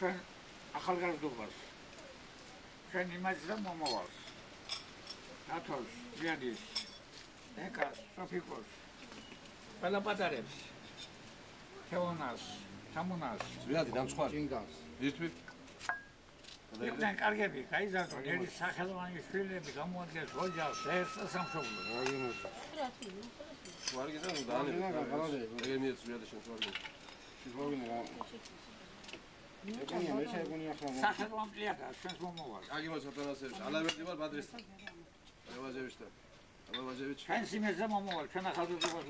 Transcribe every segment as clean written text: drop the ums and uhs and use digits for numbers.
ჩვენ ახალგაზრდობას, ჩვენ იმაძს და მომავალს, ნათოს, იანის, ეკას, სოფიკოს, ყველა პატარებს, თეონას, სამონას, ზვიადი დამცხვარი, ჯინგას, ირთვი. იყვნენ კარგები, გაიზარდონ, ერის სახელოვანი შვილები გამოადგენს ოჯახს, ერთს და სამშობლოს. შუარი გედა ნუ დაანებეთ. ეგ მიეც ზვიადი შენ შუარი. სახელოვანია ჩვენს მომავალს. კარგი მოსათანასეებში, ალავერდი ვარ ბადრის. ევაჟევიჩთან. ალავაჟევიჩ. ჩვენს იმედზე მომავალ, ჩვენ ახალგაზრდობას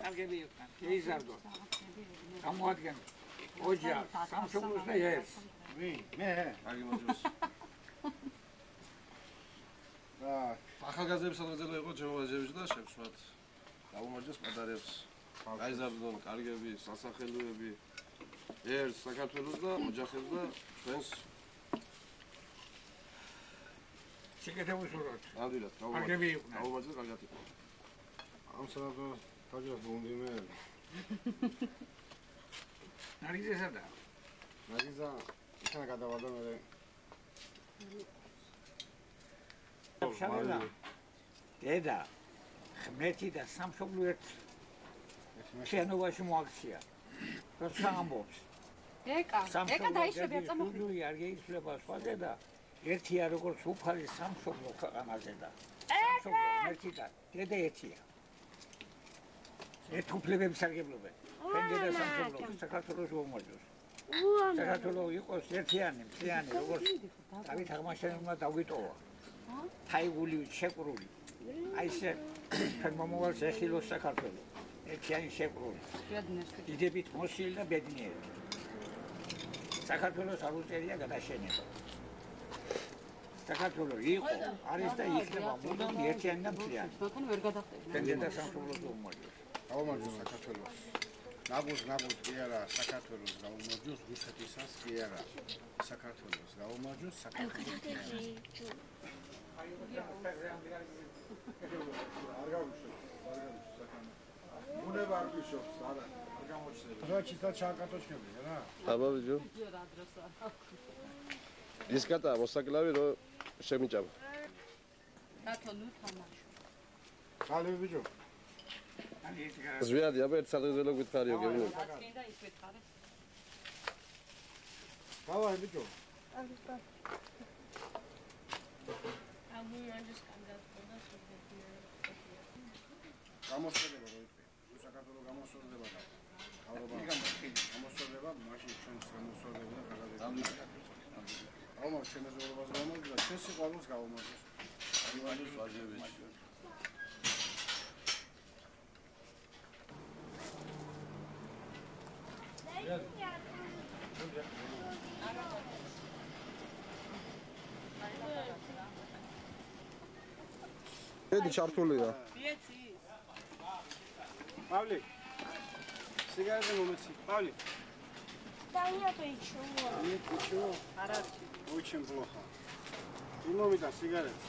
კარგები იყვნენ, გაიზარდონ. გამოადგენს ოჯახს, სამშობლოს და ერთს. მე კარგი მოძებს. ახალგაზრდების სადღეძელო იყო ჯევაჟევიჩ და შევსვათ. გამომარჯოს პატარებს. გაიზარდონ კარგები, სასახელოები. ერთს საქართველოს და ოჯახებს და ჩვენს შეკეთებულს ვუყურებთ. ნამდვილად, კარგები იყვნენ. გამომარჯოს კარგად იყო. ამ სადაც თავჯერ ბუნდიმე. ნარგიზესა და ნარგიზა იქნა გადავარდა მე. შავლა. დედა, ხმეთი და სამშობლო ერთ შენობაში მოაქცია. როცა ამბობს. ეკა დაიშვები აწამოხდი. ჯული არ გეიცვლება სხვაზე და ერთია როგორც უფალი სამშობლო ქვეყანაზე და სამშობლო ერთი და დედა ერთია. ერთ უფლებებს სარგებლობენ. ჩვენ დედა სამშობლო საქართველოს უმოძოს. საქართველოს იყოს ერთიანი, მთლიანი, როგორც დავით აღმაშენებელმა დაგვიტოვა. თაიგული, შეკრული. აი ესე ჩვენ მომავალს ეხილოს საქართველოს. ერთიანი შეკრული. დიდებით მოსილი და ბედნიერი. საქართველოს არ უწერია გადაშენება. საქართველოს იყო, არის და იქნება მუდამ ერთიანი და მთლიანი. მანქანა ვერ გადახტები. ჩვენ დედა სამშობლოს უმოძოს. გამომარჯოს საქართველოს. ნაგუს კი არა საქართველოს გამომარჯოს, რუსეთისას კი არა საქართველოს გამომარჯოს, საქართველოს. არ გავუშვებ. უნება არ გიშობს, არა. არ გამოჩნდება. რაჩისა ჩაკატოჩნები რა? აბა ბიჭო. ის კატა მოსაკლავი რო შემიჭამ. რატო ნუ თამაშო. ხალე ბიჭო. ზვიადი აბა ერთ სადღეძელო გითხარიო გეუბნები. გინდა ის ვითხარი. გავა ბიჭო. გამოსწორება რო იტყვი. საქართველოს გამოსწორება და თავრობა გამოსწორება, მაშინ ჩვენს გამოსწორება და გადაგება. აუმარ ჩვენ მეზობლობას გამომარჯოს და ჩვენ სიყვარულს გამომარჯოს. გამომარჯოს ვაჟევიჩ. ედი ჩართულია. ბიეცი. პავლი. სიგარეტი მომეცი. პავლი. Dania peichu. Peichu. Хорошо. Очень плохо. И мамида сигарет.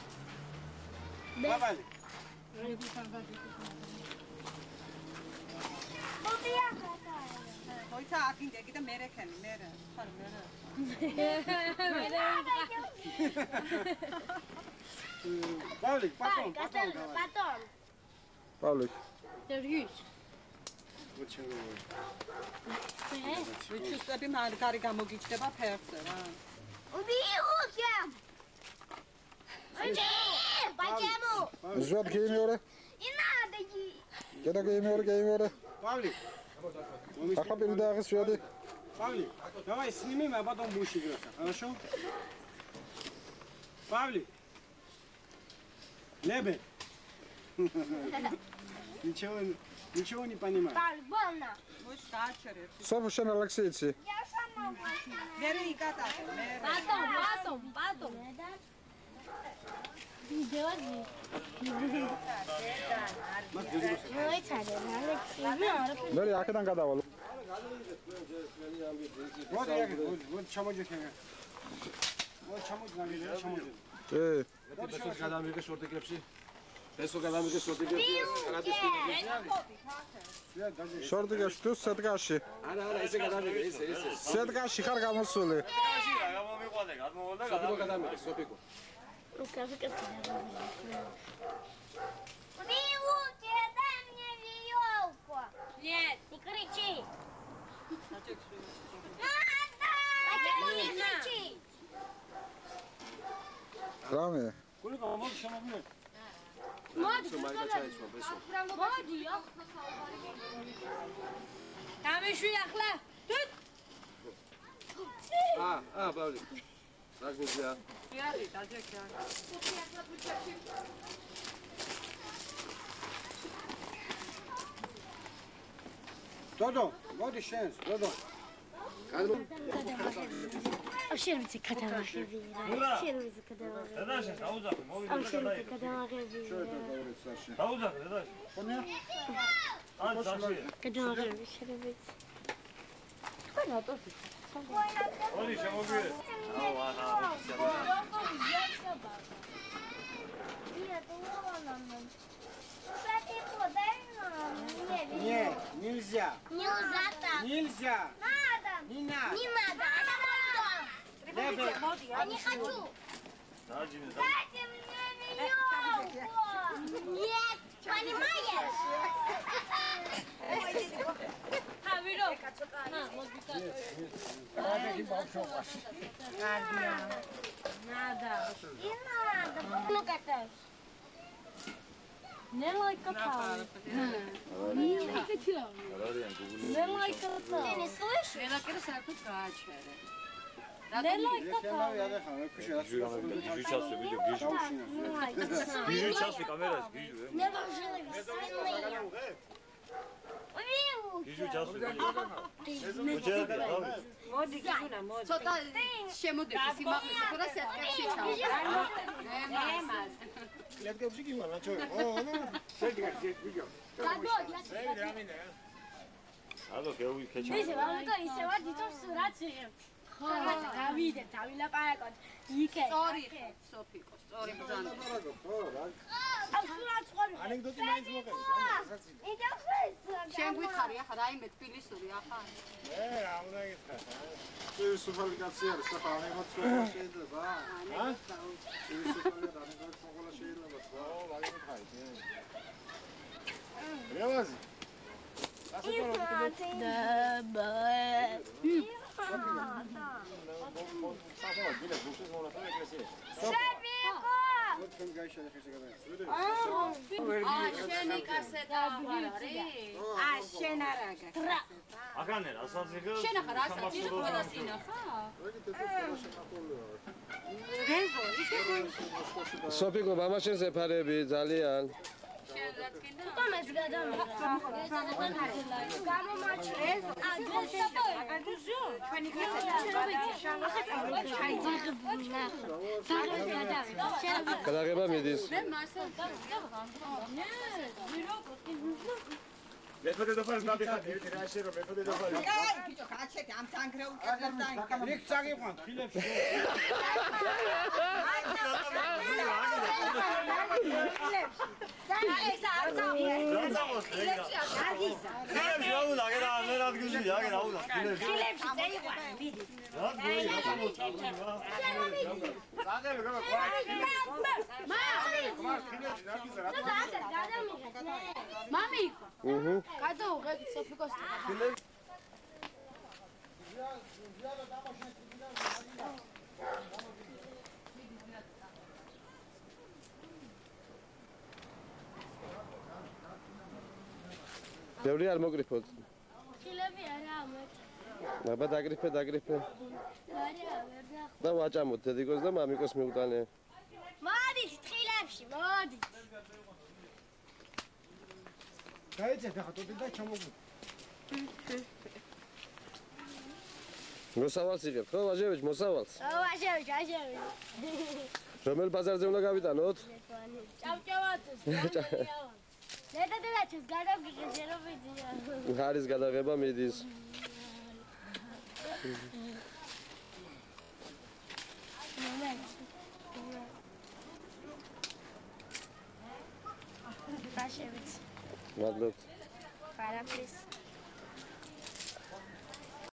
Павли. Бобия какая? ხოიცა აკინდე კიდე მერე ხენი მერე ხარ მერე Павлик, Потом. პავლე. Дерюсь. Очень говорю. ვიჩუსტები მაგარი გამოგიჩნდება ფერზე რა Убью-ка! Почему? ზვიად გეიმეორე? Не надо ей. კედა გეიმეორე? Павлик. ახლა დააღეს ზვიადი. Павлик, давай снимем, а потом будешь играться, хорошо? Павлик. Лебедь. Ничего не понимаю. Больно. მოიც დააჩერე სოფო შენ ალექსეიცი. Я сама могу. მერე იკატაკე მერე Потом. Видеози. მე აქედან გადავალ. Вот чамоджи. Вот чамоджи. გადამიღე შორტეკლებში. ესო გადამიგე სოფიგებში კარატის ფილმებში შორტიგაში თუ სეტგაში არა ესე გადამიგე ესე სეტგაში ხარ გამოსული სეტგაში რა გამომიყვანე გადმოვიდა სოფიგო გადამიგე სოფიგო Вилку, дай мне вилку. Нет, не кричи. Почему не кричи? რამე გულიკა მოდი შემოგვიერთო. მოდი მაიკა ჩაიცვა ბესო მოდი. დამეშვი ახლა. ბავლი რაგნიზია იარი დაჯექი არა. დოდო, მოდი შენს, დოდო. შენიც გადავაღები. შენიც გადავაღები. დედაშენ დაუძახე მოვიდა და გადაიღე გადავაღები. დაუძახე დედაშენ ხონია? ან ზაში გადავაღები შენიც. ორი შემოგვიერთო Нет, нельзя. Нельзя так. Нельзя. Надо. Не надо. Не надо. Я не хочу. დააჯინე Дайте мне веревку. Нет, понимаешь? Не надо. Ну катай. Не лайка пау. Не лайка чё? Не лайка пау. Ты не слышишь? ნელაკერა საერთოდ გააჩერე. Не лайка пау. Я дыхаю, я кушаю. გიჟი ჩასვე ვიდეო გიჟი ჩასვე კამერაში გიჟი Не вложили свиные. გიჟი ჩასვე მოდი გიგუნა მოდი. ცოტა შემოდები სიმაღლეზე ხო და სეტკებში ჩავა. ემას. Клеткებში გიმალა ჩო. სეტგაში ვიდეო. ალბო გეუვი ქეჩა ისე ვარ ისე ვარ დითოს რაც იღებ. ხო, დავიდე, დავილაპარაკოთ. იქე. სწორი სოფიკო, სწორი ბრძანა. ამ სურათს ყვარი. ანეკდოტი მაინც მოყევი. შენ გითხარი ახლა რაიმე თბილისური ახლა? მე რა უნდა გითხრა? სუპერფალი კაცი არის, ახლა ანეკდოტს მოყვა შეიძლება? სუპერფალი ანეკდოტს მოყვა შეიძლება? მაგით ხარი. რევაზი. აკანე რასაც იღებ შენ ახლა რასაც იღებ ყველა სინახა? რეზო, ისე სოფიგო მამაშენს ეფარები ძალიან შენ რაც გინდა? თომას გადამიღე. გამომაჩერეს. ჩვენი კაცები გადაღება მიდის მე მარსელ მეფე დედოფალი დაბიხარ ერთი რა შერო მეფე დედოფალი აი ბიჭო გაჩეთი ამ თანგრეულ კაცებს იქ წაგიყვან ხილებში. მამი, გადაუღე სოფიკოს. ბევრი არ მოგრიფოთ ხილები არა ამეთ. აბა დაგრიფე არა, ვერ და ვაჭამოთ დედიკოს და მამიკოს მიუტანე მოდით ხილებში, მოდით. გაიცეთ ახლა თოთი და ჩამოგვი. მოსავალს იღებ ხო ვაჟევიჩ მოსავალს ვაჟევიჩ. რომელ ბაზარზე უნდა გავიტანოთ ჭავჭავათოს. დედაჩეს გადავიღე ზეროვიდია. არის გადაღება მიდის ბაშევიც. მადლობთ. პარაფლის.